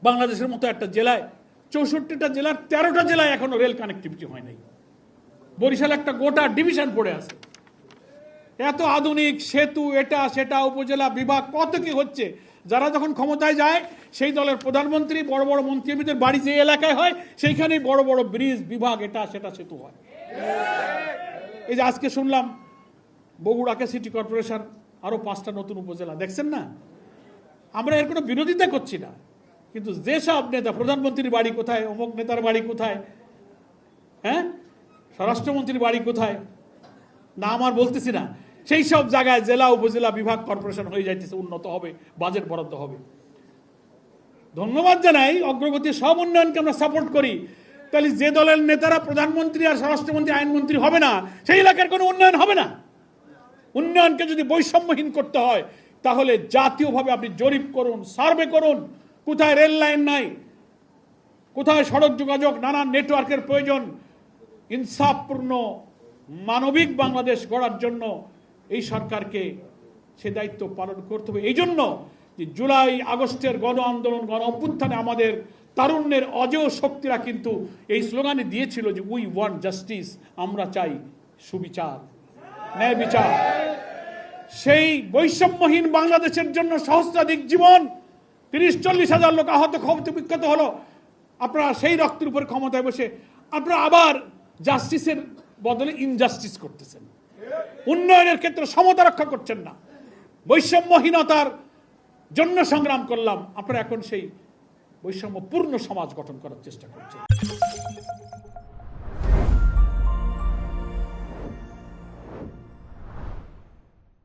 বাংলাদেশের মতো একটা জেলায় 64টা জেলার 13টা জেলায় এখনো রেল কানেক্টিভিটি হয় নাই। বরিশাল একটা গোটা ডিভিশন পড়ে আছে। এত আধুনিক সেতু, এটা সেটা, উপজেলা বিভাগ, কত কি হচ্ছে। যারা যখন ক্ষমতায় যায় সেই দলের প্রধানমন্ত্রী, বড় বড় মন্ত্রীদের বাড়ি যে এলাকায় হয় সেইখানেই বড় বড় ব্রিজ, বিভাগ, এটা সেটা, সেতু হয়। এই যে আজকে শুনলাম বগুড়াকে সিটি কর্পোরেশন, আরো 5টা নতুন উপজেলা, দেখছেন না? আমরা এর কোনো বিরোধিতা করছি না, কিন্তু যেসব নেতা, প্রধানমন্ত্রীর বাড়ি কোথায়, অমুক নেতার বাড়ি কোথায়, হ্যাঁ, স্বরাষ্ট্রমন্ত্রীর বাড়ি কোথায়, না আমার বলতেছি না, সেই সব জায়গায় জেলা, উপজেলা, বিভাগ, কর্পোরেশন হয়ে যাইতেছে, উন্নত হবে, বাজেট বরাদ্দ হবে। ধন্যবাদ জানাই, অগ্রগতি সব উন্নয়নকে আমরা সাপোর্ট করি। তাহলে যে দলের নেতারা প্রধানমন্ত্রী আর স্বরাষ্ট্রমন্ত্রী, আইনমন্ত্রী হবে না, সেই এলাকার কোনো উন্নয়ন হবে না। উন্নয়নকে যদি বৈষম্যহীন করতে হয় তাহলে জাতীয়ভাবে আপনি জরিপ করুন, সার্ভে করুন, কোথায় রেল লাইন নাই, কোথায় সড়ক যোগাযোগ, নানান নেটওয়ার্কের প্রয়োজন। ইনসাফপূর্ণ মানবিক বাংলাদেশ গড়ার জন্য এই সরকারকে সে দায়িত্ব পালন করতে হবে। এই জন্য যে জুলাই আগস্টের গণ আন্দোলন, গণ অভ্যুত্থানে আমাদের তারুণ্যের অজেয় শক্তিরা কিন্তু এই স্লোগানে দিয়েছিল যে উই ওয়ান্ট জাস্টিস, আমরা চাই সুবিচার, ন্যায় বিচার। সেই বৈষম্যহীন বাংলাদেশের জন্য সহস্রাধিক জীবন, 30-40 হাজার লোক আহত, ক্ষত বিক্ষত হলো। আপনারা সেই রক্তের উপর ক্ষমতায় বসে আপনারা আবার জাস্টিসের বদলে ইনজাস্টিস করতেছেন। উন্নয়নের ক্ষেত্রে সমতা রক্ষা করছেন না। বৈষম্যহীনতার জন্য সংগ্রাম করলাম, আপনারা এখন সেই বৈষম্যপূর্ণ সমাজ গঠন করার চেষ্টা করছেন।